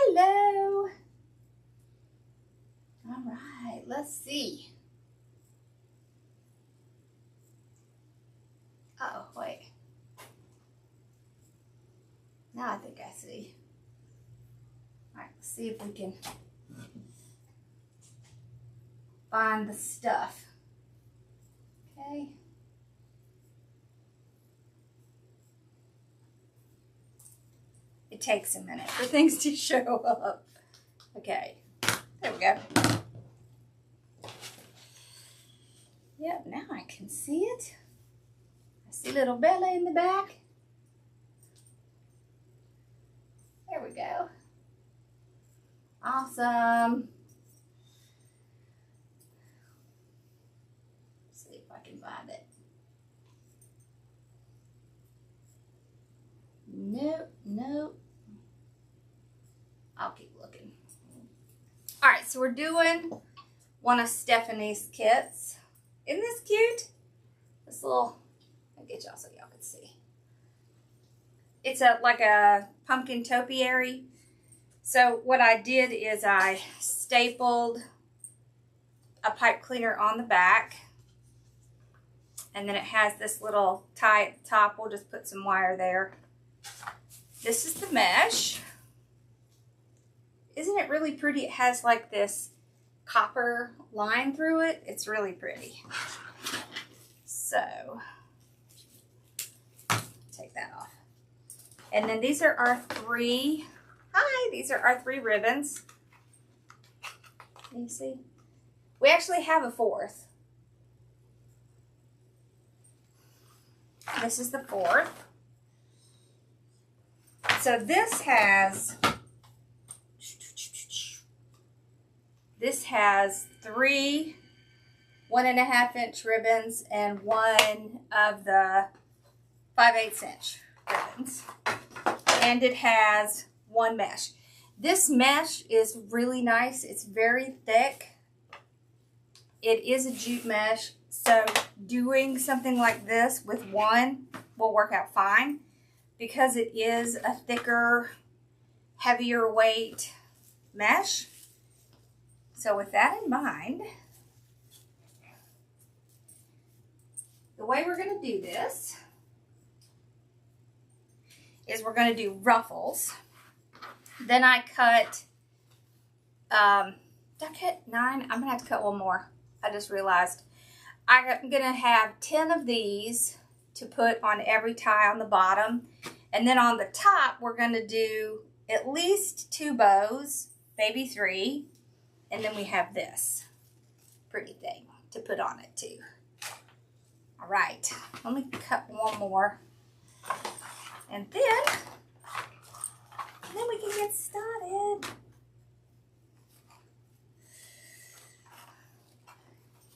Hello. All right, let's see. Uh-oh, wait. Now I think I see. All right, let's see if we can find the stuff. Okay. It takes a minute for things to show up. Okay, there we go. Yep, now I can see it. I see little Bella in the back. There we go. Awesome. Let's see if I can find it. Nope, nope. I'll keep looking. All right, so we're doing one of Stephanie's kits. Isn't this cute? This little, I'll get y'all so y'all can see. It's like a pumpkin topiary. So what I did is I stapled a pipe cleaner on the back. And then it has this little tie at the top. We'll just put some wire there. This is the mesh. Isn't it really pretty? It has like this copper line through it. It's really pretty. So, take that off. And then these are our three, these are our 3 ribbons. Can you see? We actually have a 4th. This is the 4th. So this has 3 1.5-inch ribbons and 1 of the 5/8 inch ribbons. And it has 1 mesh. This mesh is really nice. It's very thick. It is a jute mesh. So doing something like this with 1 will work out fine because it is a thicker, heavier weight mesh. So with that in mind, the way we're going to do this is we're going to do ruffles. Then I cut, did I cut 9? I'm going to have to cut 1 more. I just realized. I'm going to have 10 of these to put on every tie on the bottom. And then on the top, we're going to do at least 2 bows, maybe 3. And then we have this pretty thing to put on it too. All right, let me cut 1 more. And then we can get started.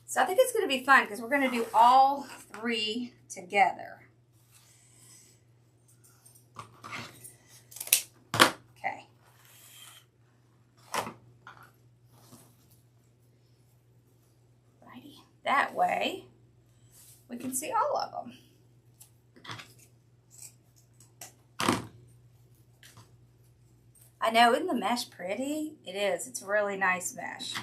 So I think it's going to be fun because we're going to do all 3 together. Okay. Righty. That way we can see all of them. I know, isn't the mesh pretty? It is. It's a really nice mesh.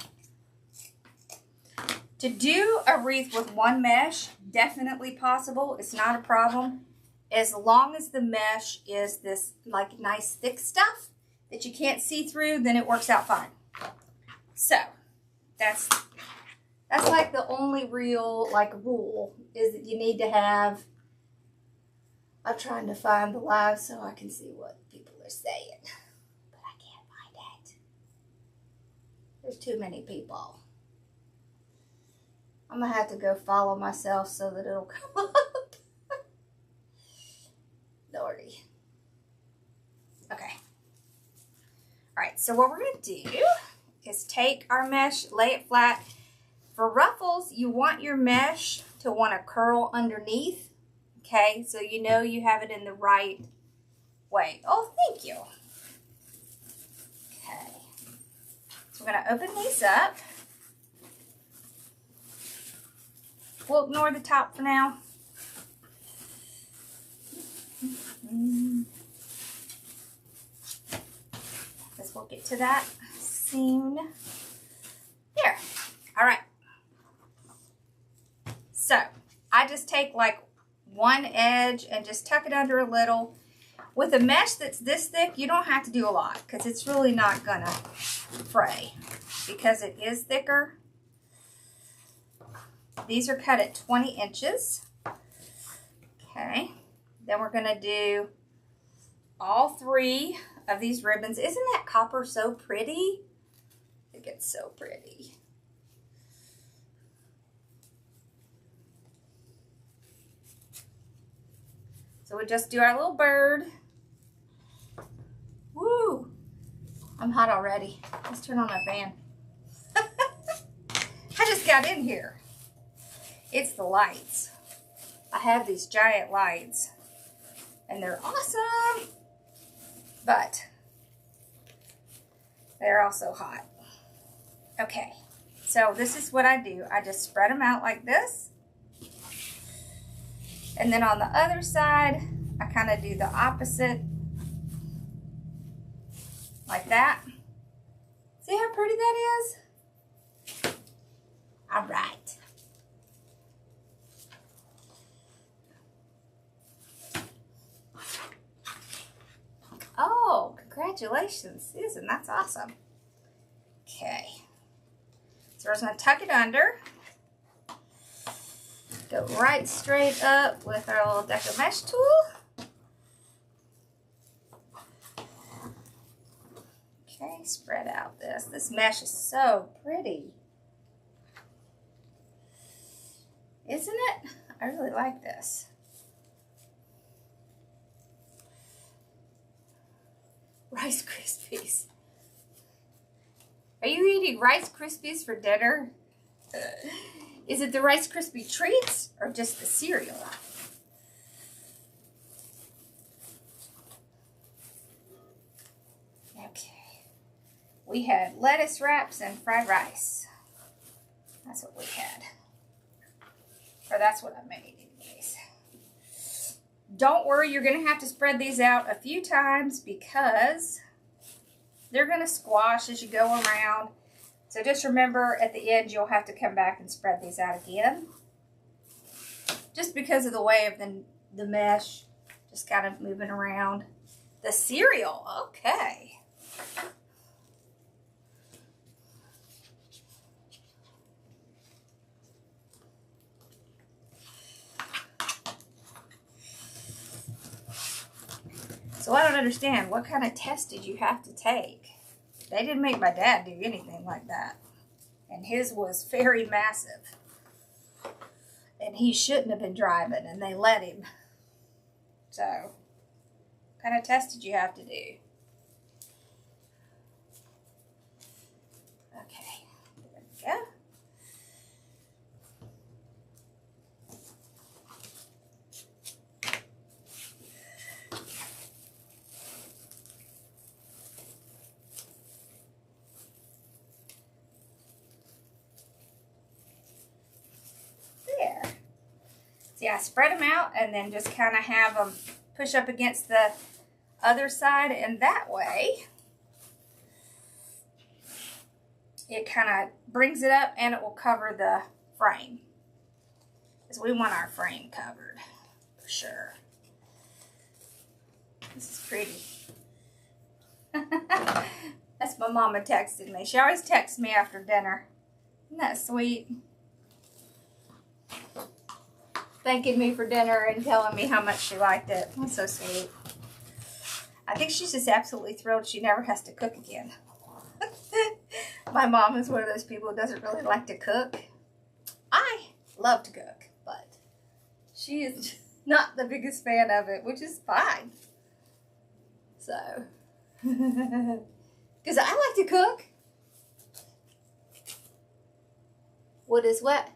To do a wreath with 1 mesh, definitely possible. It's not a problem. As long as the mesh is this like nice thick stuff that you can't see through, then it works out fine. So, that's like the only real like rule is that you need to have, I'm trying to find the live so I can see what people are saying. But I can't find it. There's too many people. I'm going to have to go follow myself so that it'll come up. Lordy. Okay. Alright, so what we're going to do is take our mesh, lay it flat. For ruffles, you want your mesh to want to curl underneath. Okay, so you know you have it in the right way. Oh, thank you. Okay. So we're going to open these up. We'll ignore the top for now. Because ribbons. We'll get to that soon. Here. All right. So I just take like one edge and just tuck it under a little. With a mesh that's this thick, you don't have to do a lot because it's really not gonna fray because it is thicker. These are cut at 20 inches. Okay, then we're gonna do all 3 of these ribbons. Isn't that copper so pretty? I think it's so pretty. So we just do our little bird. Woo! I'm hot already. Let's turn on my fan. I just got in here. It's the lights. I have these giant lights and they're awesome, but they're also hot. Okay, so this is what I do. I just spread them out like this. And then on the other side, I kind of do the opposite, like that. See how pretty that is? All right. Oh, congratulations, Susan, that's awesome. Okay, so we're just gonna tuck it under. Go right straight up with our little Deco mesh tool. Okay, spread out this. This mesh is so pretty. Isn't it? I really like this. Rice Krispies. Are you eating Rice Krispies for dinner? Is it the Rice Krispie treats or just the cereal? Okay. We had lettuce wraps and fried rice. That's what we had. Or that's what I made anyways. Don't worry, you're going to have to spread these out a few times because they're going to squash as you go around. So just remember at the end you'll have to come back and spread these out again. Just because of the way of the mesh, just kind of moving around. The cereal, okay. So I don't understand, what kind of test did you have to take? They didn't make my dad do anything like that. And his was very massive. And he shouldn't have been driving, and they let him. So, what kind of test did you have to do? Okay, there we go. See, I spread them out and then just kind of have them push up against the other side, and that way it kind of brings it up and it will cover the frame. Because we want our frame covered for sure. This is pretty. That's my mama texted me. She always texts me after dinner. Isn't that sweet? Thanking me for dinner and telling me how much she liked it. That's so sweet. I think she's just absolutely thrilled she never has to cook again. My mom is one of those people who doesn't really like to cook. I love to cook, but she is not the biggest fan of it, which is fine. So, because I like to cook. What is what?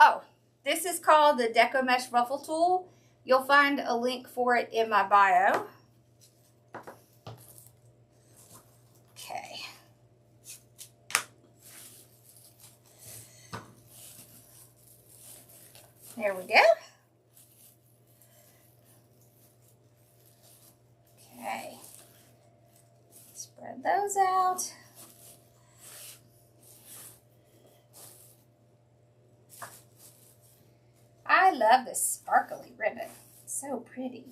Oh. This is called the Deco Mesh Ruffle Tool. You'll find a link for it in my bio. Okay. There we go. Okay. Cut those out. I love this sparkly ribbon. It's so pretty.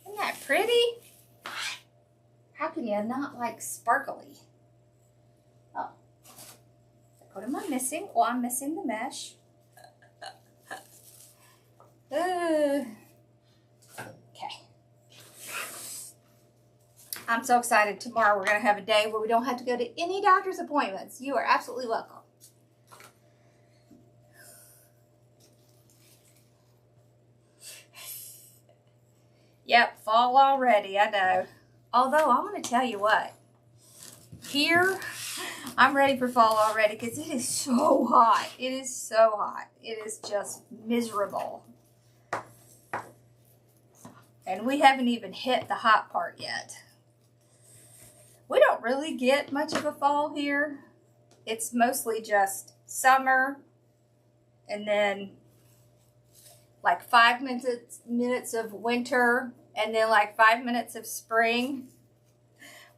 Isn't that pretty? How can you not like sparkly? Oh. What am I missing? Well, I'm missing the mesh. Okay. I'm so excited. Tomorrow we're going to have a day where we don't have to go to any doctor's appointments. You are absolutely welcome. Yep, fall already, I know. Although, I'm going to tell you what. Here, I'm ready for fall already because it is so hot. It is so hot. It is just miserable. And we haven't even hit the hot part yet. We don't really get much of a fall here. It's mostly just summer and then like 5 minutes of winter and then like 5 minutes of spring.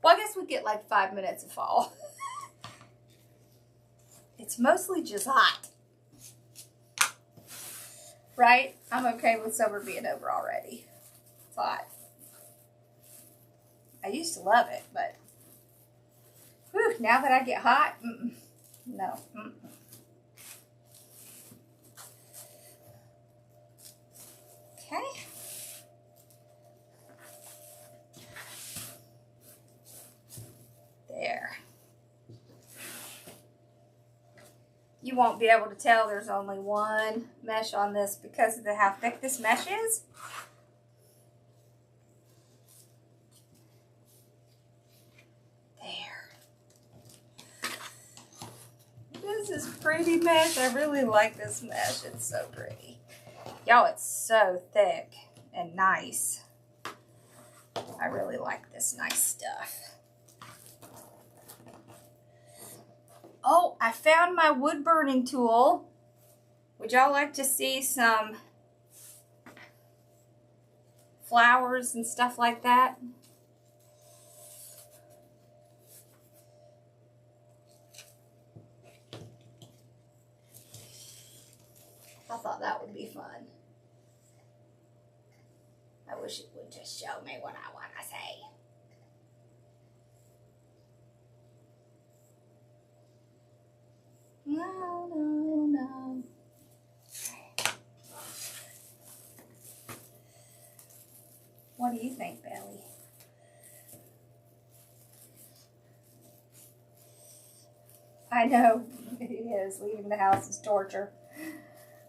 Well, I guess we get like 5 minutes of fall. It's mostly just hot. Right? I'm okay with summer being over already. It's hot. I used to love it, but whew, now that I get hot, no. Okay. There. You won't be able to tell there's only one mesh on this because of how thick this mesh is. This is pretty mesh. I really like this mesh. It's so pretty. Y'all, it's so thick and nice. I really like this nice stuff. Oh, I found my wood burning tool. Would y'all like to see some flowers and stuff like that? I thought that would be fun. I wish it would just show me what I want to say. No, no, no. What do you think, Belly? I know, it is. Leaving the house is torture.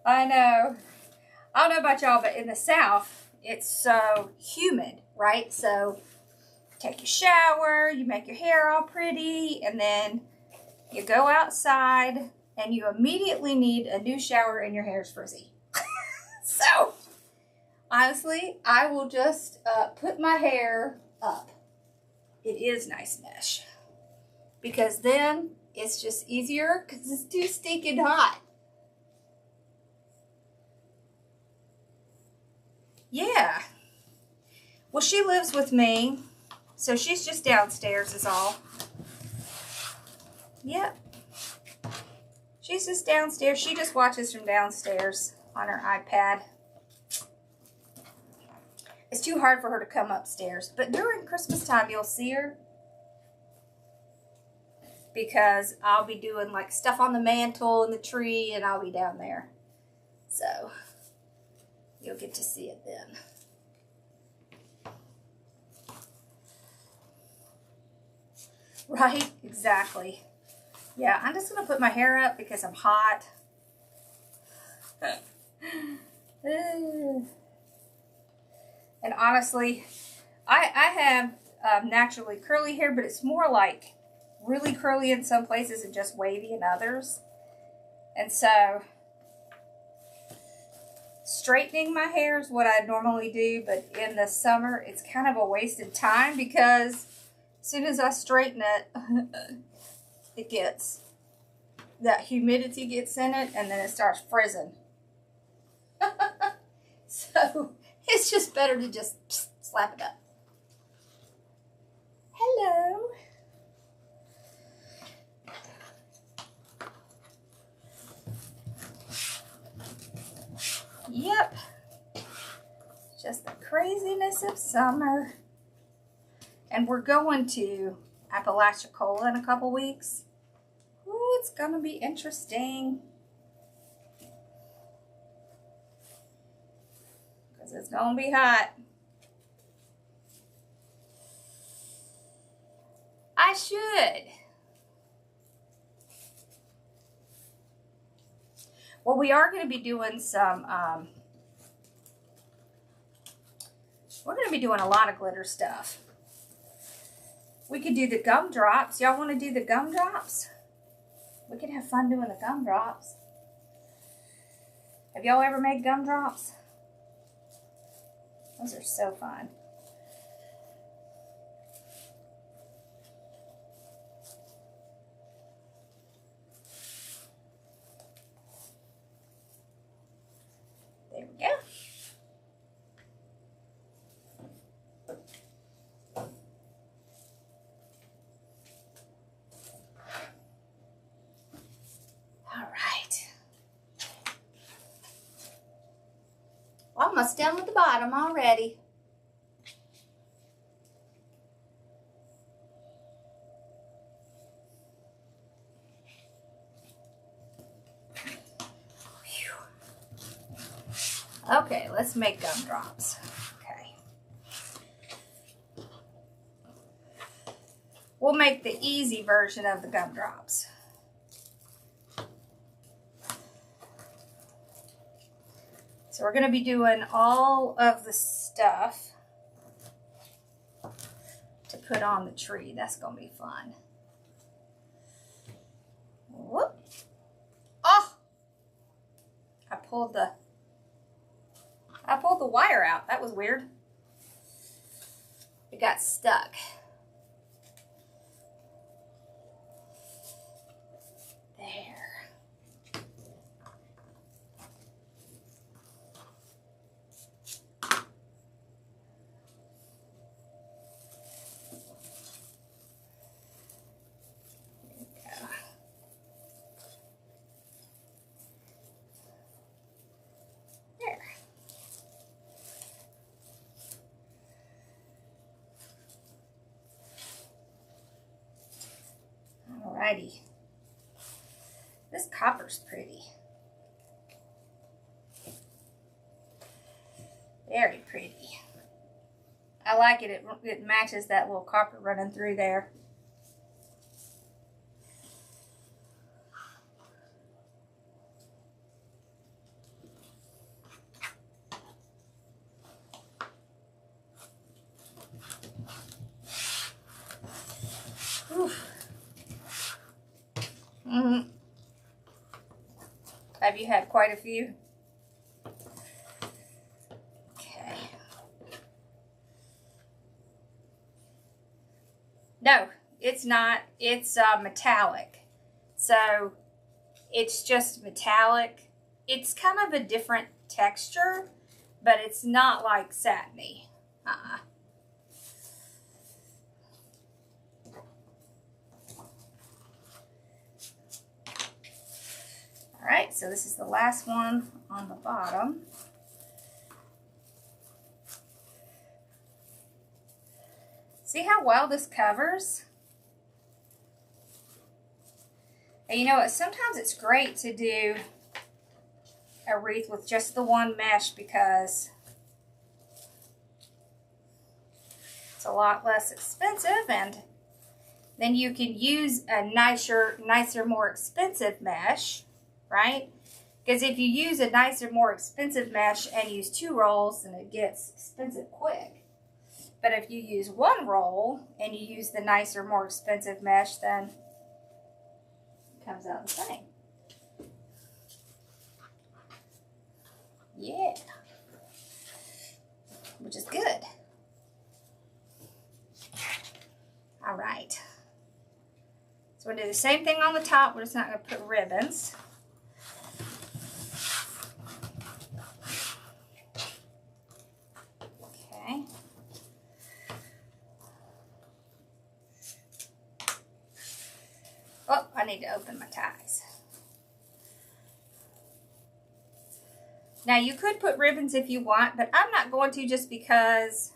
I know. I don't know about y'all, but in the South, it's so humid, right? So, take your shower, you make your hair all pretty, and then you go outside, and you immediately need a new shower, and your hair's frizzy. So, honestly, I will just put my hair up. It is nice mesh. Because then, it's just easier, because it's too stinking hot. Yeah. Well, she lives with me, so she's just downstairs is all. Yep. She's just downstairs. She just watches from downstairs on her iPad. It's too hard for her to come upstairs. But during Christmas time, you'll see her. Because I'll be doing like stuff on the mantle and the tree, and I'll be down there. So you'll get to see it then. Right? Exactly. Yeah, I'm just going to put my hair up because I'm hot. And honestly, I have naturally curly hair, but it's more like really curly in some places and just wavy in others. And so straightening my hair is what I normally do, but in the summer it's kind of a wasted time because as soon as I straighten it, it gets, that humidity gets in it and then it starts frizzing. So it's just better to just slap it up. Yep. Just the craziness of summer. And we're going to Apalachicola in a couple weeks. Ooh, it's gonna be interesting. Because it's gonna be hot. I should. Well, we are going to be doing some, we're going to be doing a lot of glitter stuff. We could do the gumdrops. Y'all want to do the gumdrops? We could have fun doing the gumdrops. Have y'all ever made gumdrops? Those are so fun. There we go. All right. Almost done with the bottom already. Okay, let's make gumdrops. Okay. We'll make the easy version of the gumdrops. So we're going to be doing all of the stuff to put on the tree. That's going to be fun. Whoop. Oh! I pulled the wire out. That was weird. It got stuck. There. Alrighty. This copper's pretty. Very pretty. I like it. It matches that little copper running through there. Have you had quite a few? Okay. No, it's not. It's metallic. So it's just metallic. It's kind of a different texture, but it's not like satiny. Alright, so this is the last one on the bottom. See how well this covers? And you know what, sometimes it's great to do a wreath with just the one mesh because it's a lot less expensive, and then you can use a nicer, more expensive mesh. Right? Because if you use a nicer, more expensive mesh and use 2 rolls, then it gets expensive quick. But if you use 1 roll and you use the nicer, more expensive mesh, then it comes out the same. Yeah. Which is good. All right. So we're going to do the same thing on the top. We're just not going to put ribbons. Oh, I need to open my ties. Now you could put ribbons if you want, but I'm not going to just because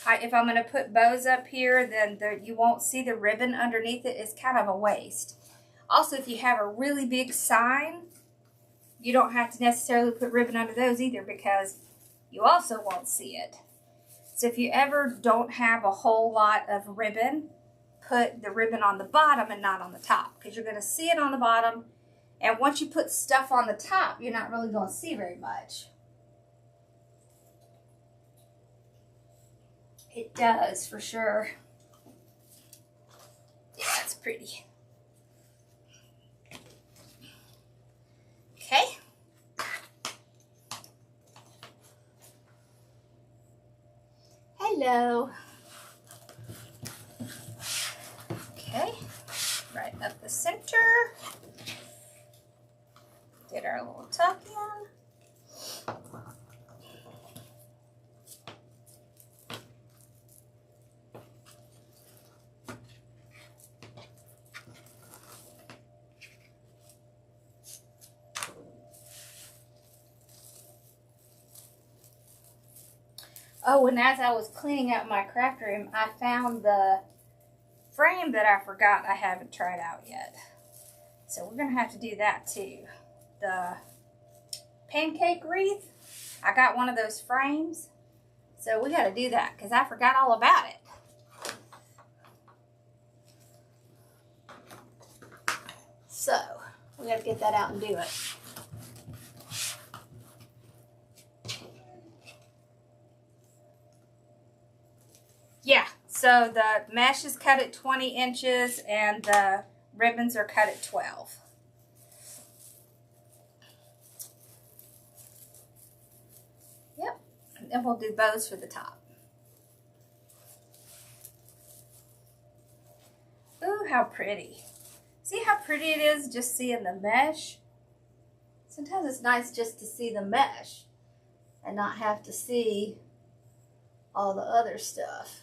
if I'm going to put bows up here, then you won't see the ribbon underneath it. It's kind of a waste. Also, if you have a really big sign, you don't have to necessarily put ribbon under those either because you also won't see it. So if you ever don't have a whole lot of ribbon, put the ribbon on the bottom and not on the top because you're going to see it on the bottom. And once you put stuff on the top, you're not really going to see very much. It does, for sure. Yeah, it's pretty. Okay. Hello. Okay. Right up the center. Get our little tuck in. Oh, and as I was cleaning out my craft room, I found the frame that I forgot I haven't tried out yet. So we're going to have to do that too. The pancake wreath, I got one of those frames. So we got to do that because I forgot all about it. So we got to get that out and do it. Yeah, so the mesh is cut at 20 inches and the ribbons are cut at 12. Yep, and then we'll do bows for the top. Ooh, how pretty. See how pretty it is just seeing the mesh? Sometimes it's nice just to see the mesh and not have to see all the other stuff.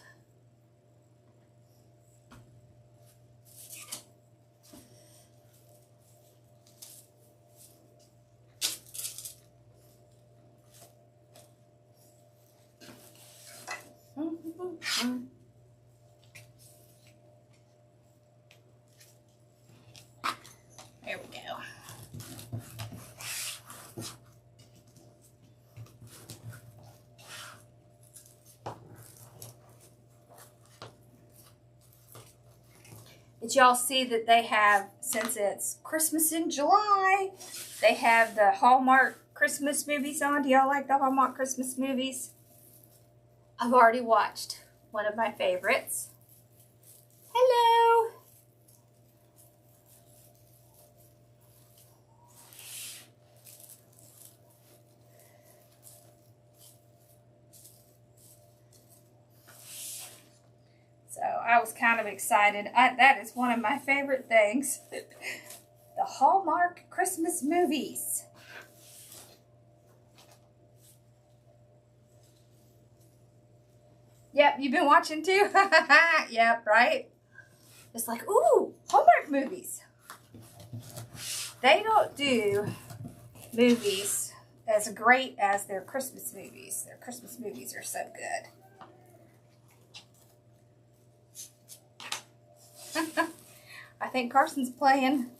There we go. But y'all see that they have, since it's Christmas in July, they have the Hallmark Christmas movies on. Do y'all like the Hallmark Christmas movies? I've already watched one of my favorites. Hello. So I was kind of excited. That is one of my favorite things. The Hallmark Christmas movies. Yep, you've been watching too? Yep, right? It's like, ooh, Hallmark movies. They don't do movies as great as their Christmas movies. Their Christmas movies are so good. I think Carson's playing.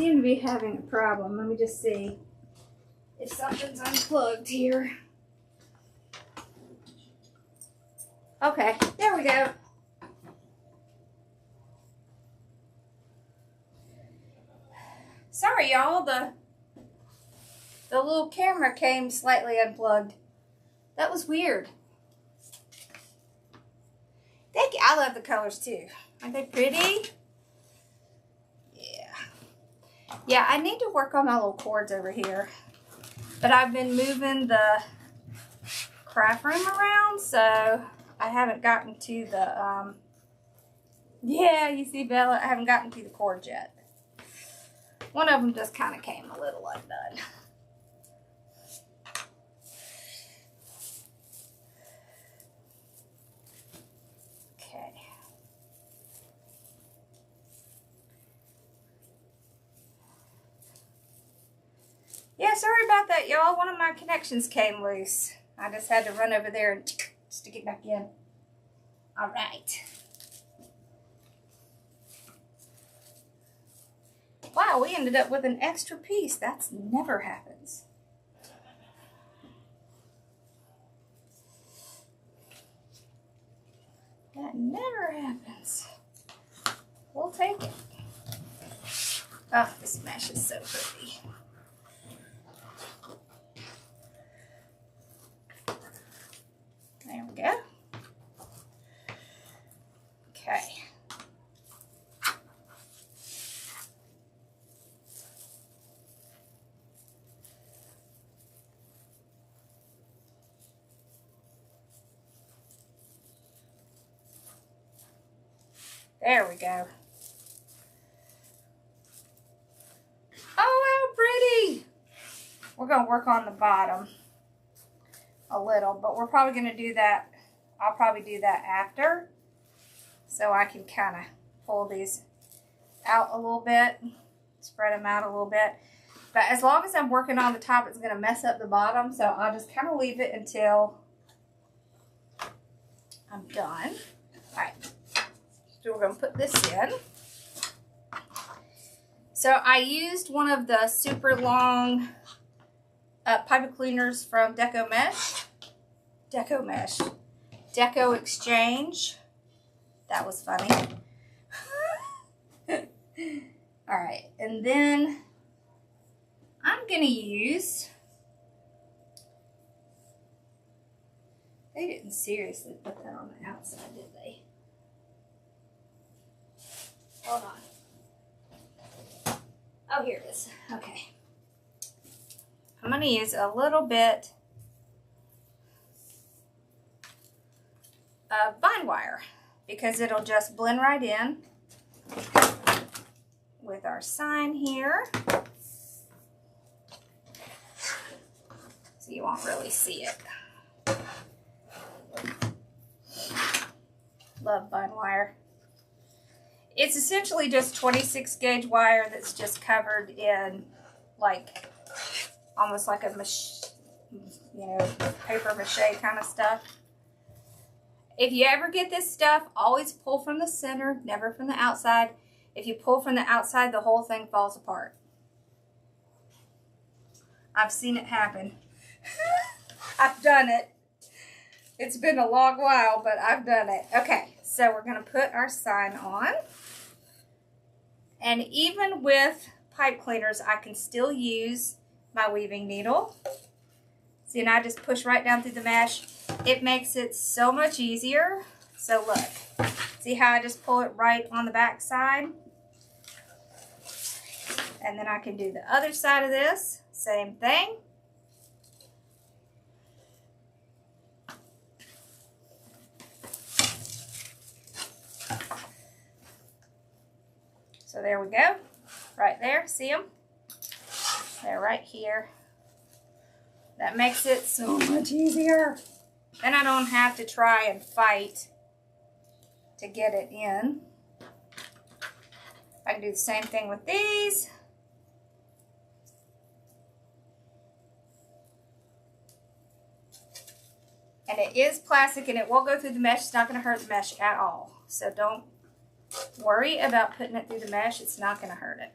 seem to be having a problem. Let me just see if something's unplugged here. Okay, there we go. Sorry, y'all. The little camera came slightly unplugged. That was weird. Thank you. I love the colors too. Aren't they pretty? Yeah. Yeah, I need to work on my little cords over here. But I've been moving the craft room around, so I haven't gotten to the, yeah, you see, Bella, I haven't gotten to the cords yet. One of them just kind of came a little undone. Okay. Yeah, sorry about that, y'all. One of my connections came loose. I just had to run over there and stick it back in. All right. Wow, we ended up with an extra piece. That's never happens. That never happens. We'll take it. Oh, this mesh is so pretty. There we go. Okay. There we go. Oh, how pretty! We're going to work on the bottom a little, but we're probably going to do that. I'll probably do that after, so I can kind of pull these out a little bit, spread them out a little bit. But as long as I'm working on the top, it's going to mess up the bottom, so I'll just kind of leave it until I'm done. All right. So we're going to put this in. So I used one of the super long pipe cleaners from Deco Exchange. That was funny. All right, and then I'm going to use, they didn't seriously put that on the outside, did they? Hold on. Oh, here it is. Okay. I'm going to use a little bit of vine wire because it'll just blend right in with our sign here. So you won't really see it. Love vine wire. It's essentially just 26 gauge wire that's just covered in like almost like a paper mache kind of stuff. If you ever get this stuff, always pull from the center, never from the outside. If you pull from the outside, the whole thing falls apart. I've seen it happen. I've done it. It's been a long while, but I've done it. Okay, so we're going to put our sign on. And even with pipe cleaners, I can still use my weaving needle. See, and I just push right down through the mesh. It makes it so much easier. So look, see how I just pull it right on the back side? And then I can do the other side of this, same thing. So there we go, right there, see them? They're right here. That makes it so much easier. Then I don't have to try and fight to get it in. I can do the same thing with these. And it is plastic and it will go through the mesh. It's not going to hurt the mesh at all. So don't worry about putting it through the mesh. It's not going to hurt it.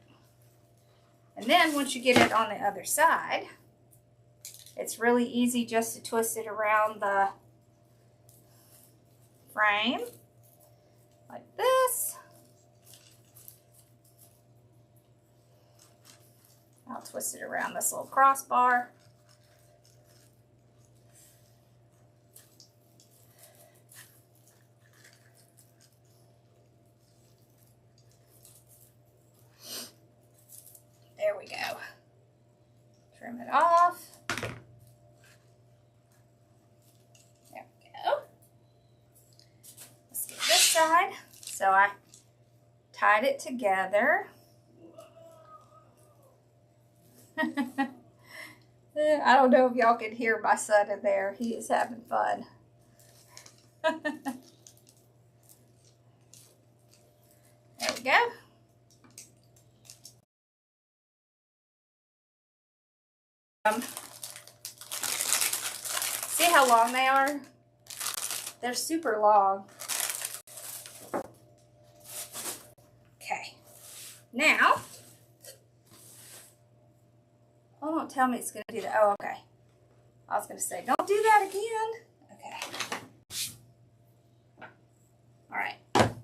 And then once you get it on the other side, it's really easy just to twist it around the frame like this. I'll twist it around this little crossbar. There we go. Trim it off. There we go. Let's get this side. So I tied it together. I don't know if y'all can hear my son in there. He is having fun. There we go. See how long they are? They're super long. Okay. Now, oh, don't tell me it's going to do that. Oh, okay. I was going to say, don't do that again. Okay. All right.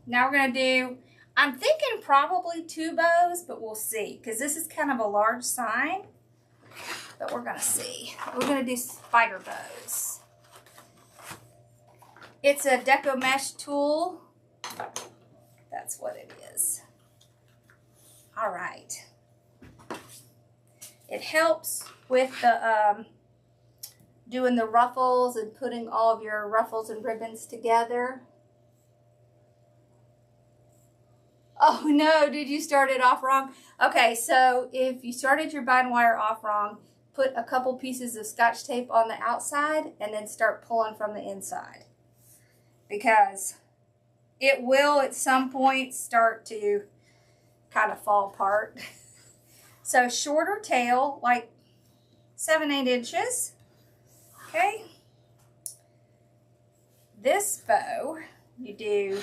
Now we're going to do, I'm thinking probably 2 bows, but we'll see. Because this is kind of a large sign. But we're going to see. We're going to do spider bows. It's a Deco mesh tool. That's what it is. All right. It helps with the doing the ruffles and putting all of your ruffles and ribbons together. Oh no, did you start it off wrong? Okay, so if you started your bind wire off wrong, put a couple pieces of Scotch tape on the outside and then start pulling from the inside. Because it will at some point start to kind of fall apart. So shorter tail, like 7-8 inches. Okay. This bow, you do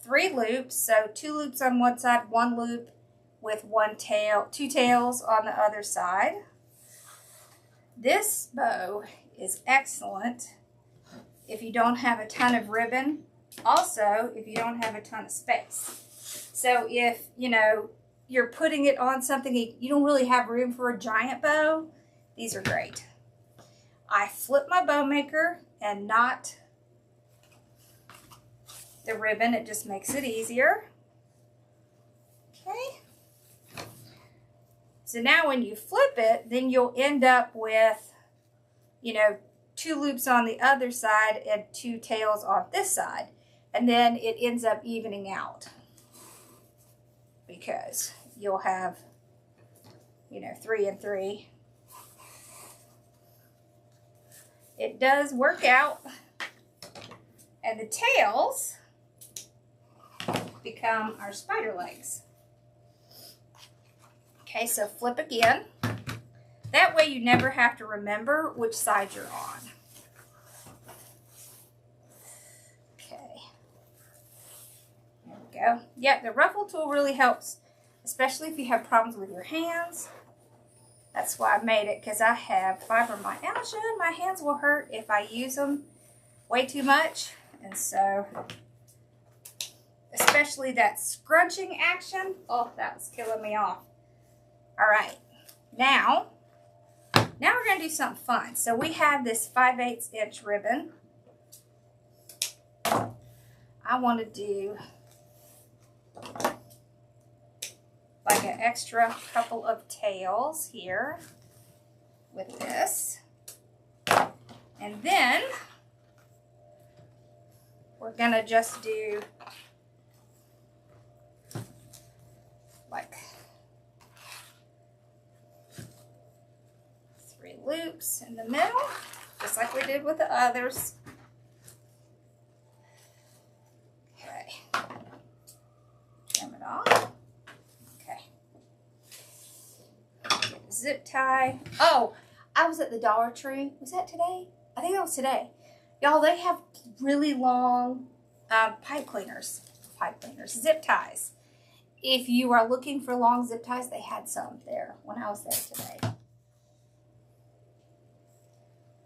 3 loops. So 2 loops on one side, 1 loop with 1 tail, 2 tails on the other side. This bow is excellent if you don't have a ton of ribbon. Also, if you don't have a ton of space. So if, you know, you're putting it on something, you don't really have room for a giant bow, these are great. I flip my bow maker and not the ribbon. It just makes it easier. Okay. So now when you flip it, then you'll end up with, you know, 2 loops on the other side and 2 tails on this side. And then it ends up evening out. Because you'll have, you know, 3 and 3. It does work out. And the tails become our spider legs. Okay, so flip again. That way you never have to remember which side you're on. Okay. There we go. Yeah, the ruffle tool really helps, especially if you have problems with your hands. That's why I made it, because I have fibromyalgia. My hands will hurt if I use them way too much. And so, especially that scrunching action, oh, that was killing me off. All right, now we're going to do something fun. So we have this 5/8 inch ribbon. I want to do like an extra couple of tails here with this. And then we're going to just do like 3 loops in the middle, just like we did with the others. Okay. Trim it off. Okay. Zip tie. Oh, I was at the Dollar Tree. Was that today? I think that was today. Y'all, they have really long pipe cleaners, zip ties. if you are looking for long zip ties, they had some there when I was there today.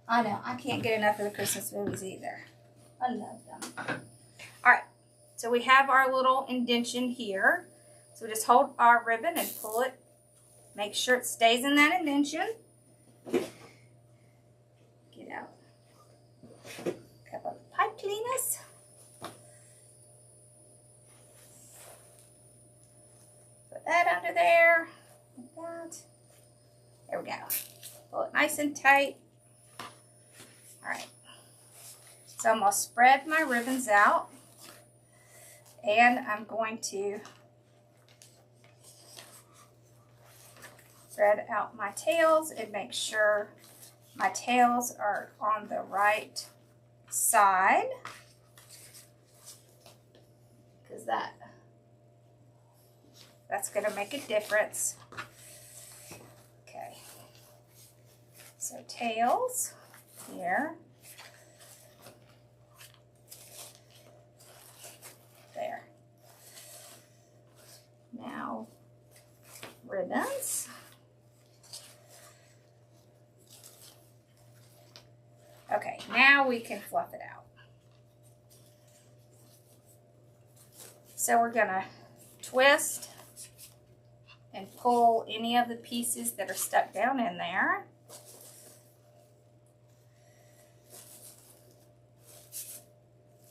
I know, I can't get enough of the Christmas movies either. I love them. Alright, so we have our little indention here. So we just hold our ribbon and pull it. Make sure it stays in that indention. Get out a couple of pipe cleaners. Put that under there. Like that. There we go. Pull it nice and tight. Alright. So I'm going to spread my ribbons out. And I'm going to spread out my tails and make sure my tails are on the right side, because that's going to make a difference. Okay, so tails here, there. Now ribbons. Okay, now we can fluff it out. So we're going to twist and pull any of the pieces that are stuck down in there.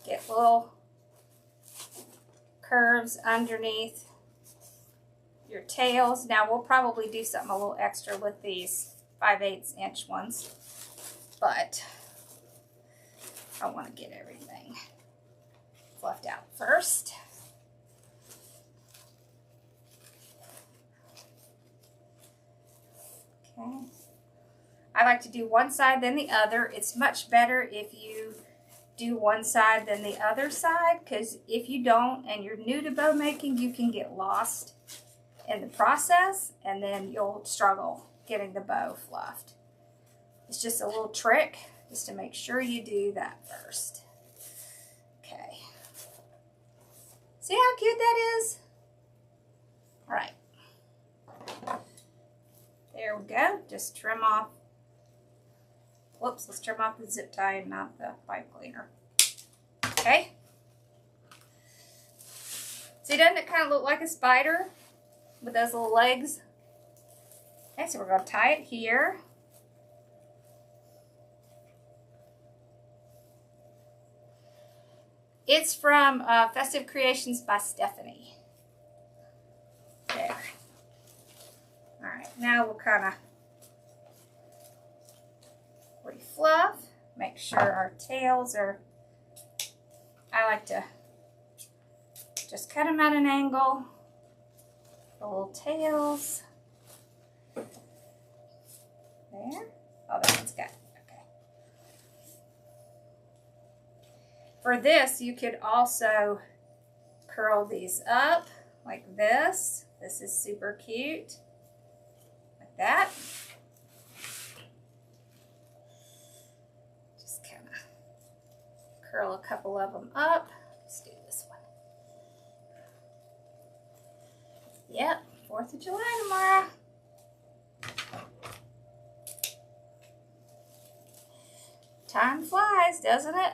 Get little curves underneath your tails. Now we'll probably do something a little extra with these 5/8 inch ones, but I want to get everything fluffed out first. Okay. I like to do one side then the other. It's much better if you do one side then the other side, because if you don't and you're new to bow making, you can get lost in the process and then you'll struggle getting the bow fluffed. It's just a little trick just to make sure you do that first. Okay. See how cute that is? All right. There we go. Just trim off. Whoops, let's trim off the zip tie and not the pipe cleaner. Okay. See, doesn't it kind of look like a spider with those little legs? Okay, so we're going to tie it here. It's from Festive Creations by Stephanie. There. Alright, now we'll kind of refluff. Make sure our tails are, I like to just cut them at an angle. The little tails. There. Oh, that one's good. For this, you could also curl these up like this. This is super cute. Like that. Just kind of curl a couple of them up. Let's do this one. Yep, 4th of July tomorrow. Time flies, doesn't it?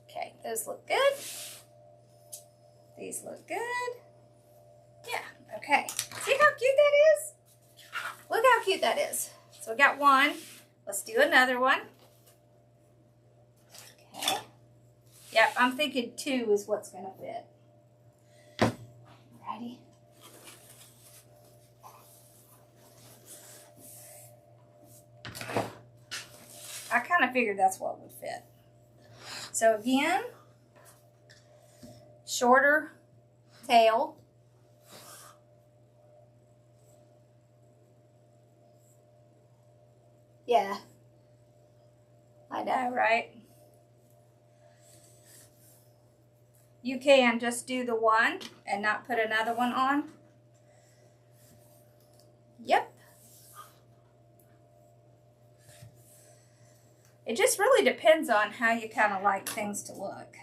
Okay, those look good. These look good. Yeah, okay. See how cute that is? Look how cute that is. So we got one. Let's do another one. Okay. Yep, I'm thinking 2 is what's going to fit. Ready? I kind of figured that's what would fit. So again, shorter tail. Yeah, I know, right? You can just do the one and not put another one on. Yep. It just really depends on how you kind of like things to look.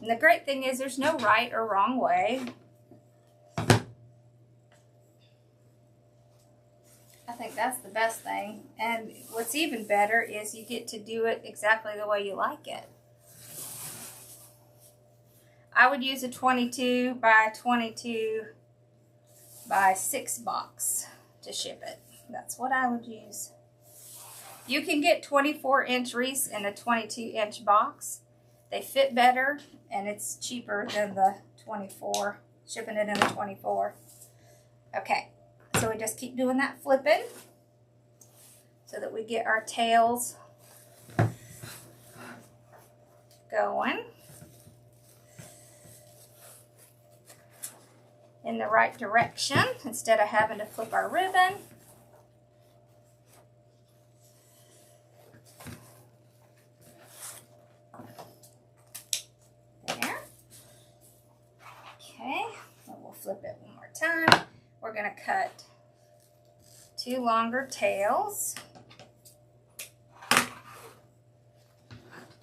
And the great thing is there's no right or wrong way. I think that's the best thing. And what's even better is you get to do it exactly the way you like it. I would use a 22 by 22 by 6 box to ship it. That's what I would use. You can get 24-inch wreaths in a 22-inch box. They fit better and it's cheaper than the 24, shipping it in a 24. Okay, so we just keep doing that flipping so that we get our tails going in the right direction instead of having to flip our ribbon. There. Okay, and we'll flip it one more time. We're going to cut 2 longer tails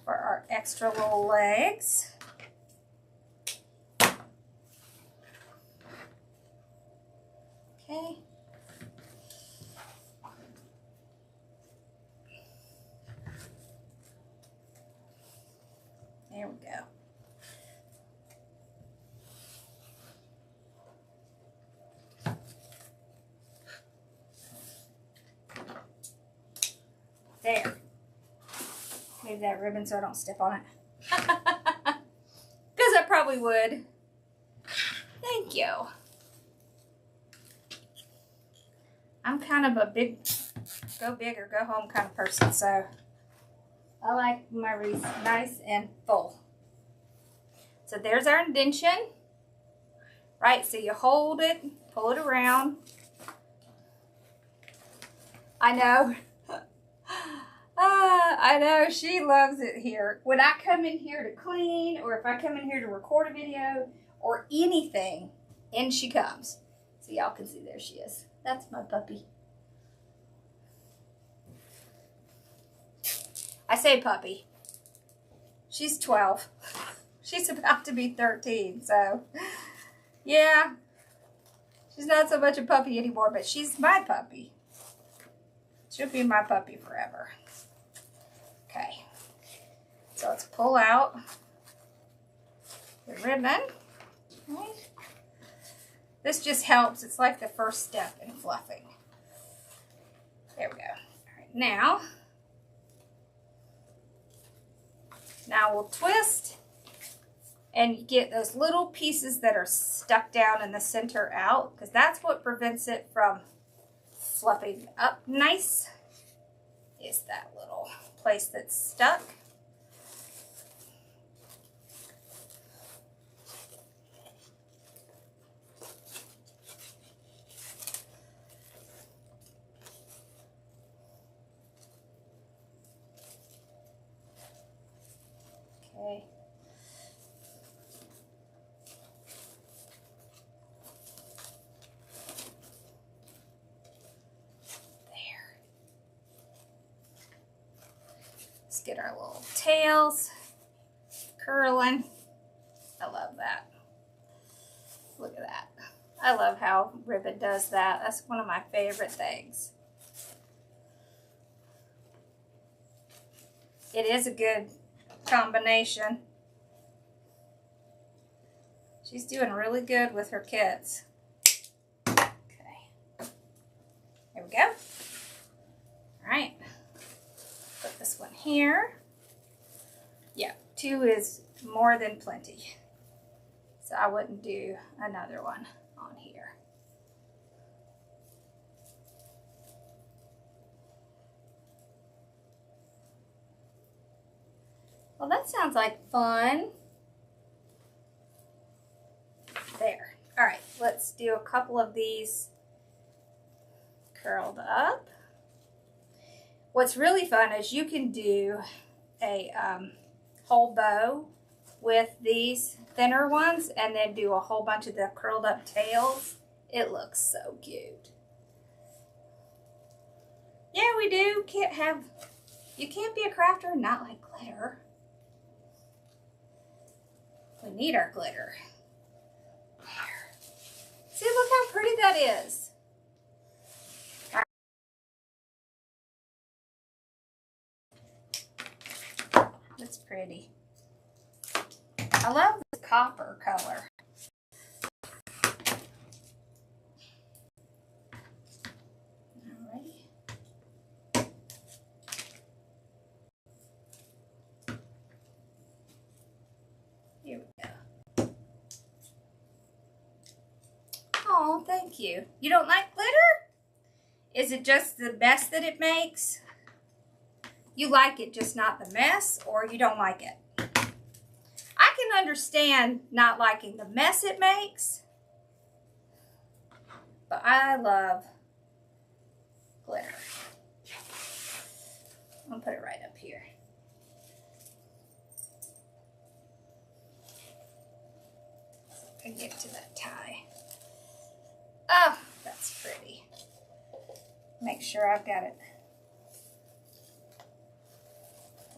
for our extra little legs. Okay. There we go. There. Move that ribbon so I don't step on it. Because I probably would. Thank you. I'm kind of a big, go big or go home kind of person, so I like my wreath nice and full. So there's our indention, right? So you hold it, pull it around. I know. I know she loves it here. When I come in here to clean, or if I come in here to record a video or anything, in she comes. So y'all can see, there she is. That's my puppy. I say puppy. She's 12. She's about to be 13, so yeah. She's not so much a puppy anymore, but she's my puppy. She'll be my puppy forever. Okay. So let's pull out the ribbon. Okay. This just helps. It's like the first step in fluffing. There we go. All right, now we'll twist and get those little pieces that are stuck down in the center out, because that's what prevents it from fluffing up nice, is that little place that's stuck. Okay. There. Let's get our little tails curling. I love that. Look at that. I love how ribbon does that. That's one of my favorite things. It is a good combination. She's doing really good with her kits. Okay. There we go. All right. Put this one here. Yeah, 2 is more than plenty. So I wouldn't do another one on here. Well, that sounds like fun. There. All right, let's do a couple of these curled up. What's really fun is you can do a whole bow with these thinner ones and then do a whole bunch of the curled up tails. It looks so cute. Yeah, we do. You can't be a crafter and not like glitter. We need our glitter. There. See, look how pretty that is. That's pretty. I love the copper color. Alrighty. Here we go. Oh, thank you. You don't like glitter? Is it just the mess that it makes? You like it, just not the mess, or you don't like it? I can understand not liking the mess it makes, but I love glitter. I'll put it right up here. I get to that tie. Oh, that's pretty. Make sure I've got it.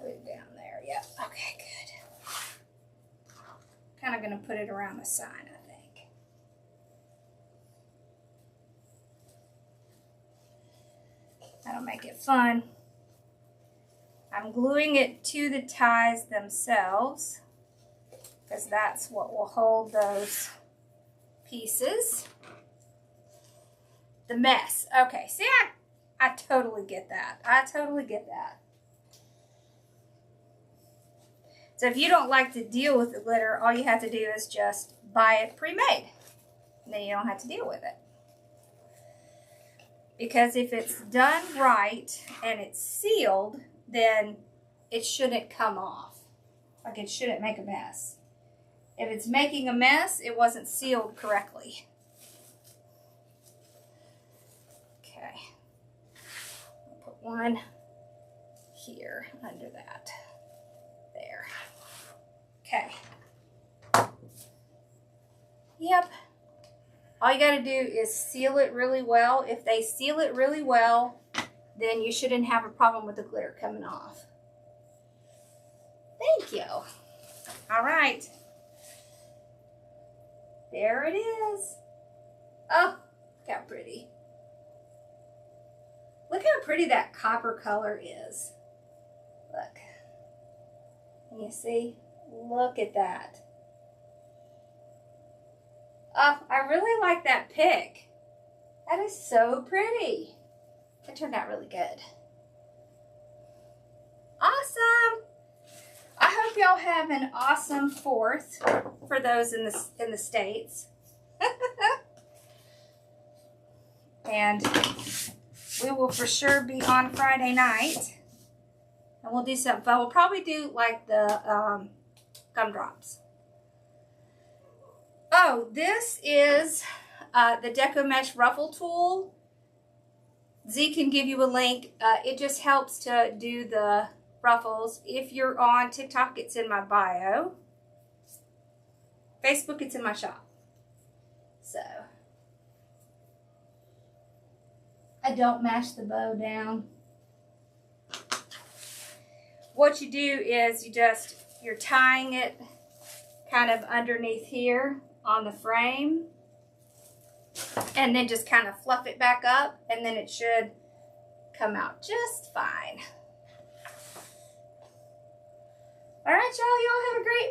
Put it down there. Yep. Okay, good. Kind of going to put it around the sign, I think. That'll make it fun. I'm gluing it to the ties themselves because that's what will hold those pieces. The mess. Okay, see, I totally get that. I totally get that. So if you don't like to deal with the glitter, all you have to do is just buy it pre-made. Then you don't have to deal with it. Because if it's done right and it's sealed, then it shouldn't come off. Like, it shouldn't make a mess. If it's making a mess, it wasn't sealed correctly. Okay. I'll put one here under that. There. Okay. Yep. All you got to do is seal it really well. If they seal it really well, then you shouldn't have a problem with the glitter coming off. Thank you. All right. There it is. Oh, look how pretty. Look how pretty that copper color is. Look. Can you see? Look at that. Oh, I really like that pick. That is so pretty. It turned out really good. Awesome. I hope y'all have an awesome 4th for those in the States. And we will for sure be on Friday night. And we'll do something fun. We'll probably do like the gumdrops. Oh, this is the Deco Mesh Ruffle Tool. Z can give you a link. It just helps to do the ruffles. If you're on TikTok, it's in my bio. Facebook, it's in my shop. So, I don't mash the bow down. What you do is you're tying it kind of underneath here on the frame, and then just kind of fluff it back up, and then it should come out just fine. All right, y'all have a great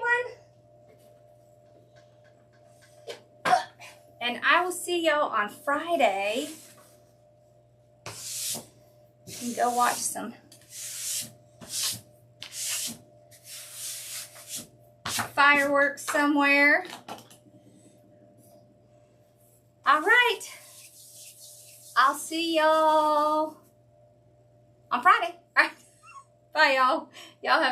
one. And I will see y'all on Friday. You can go watch some fireworks somewhere. All right. I'll see y'all on Friday. All right. Bye, y'all. Y'all have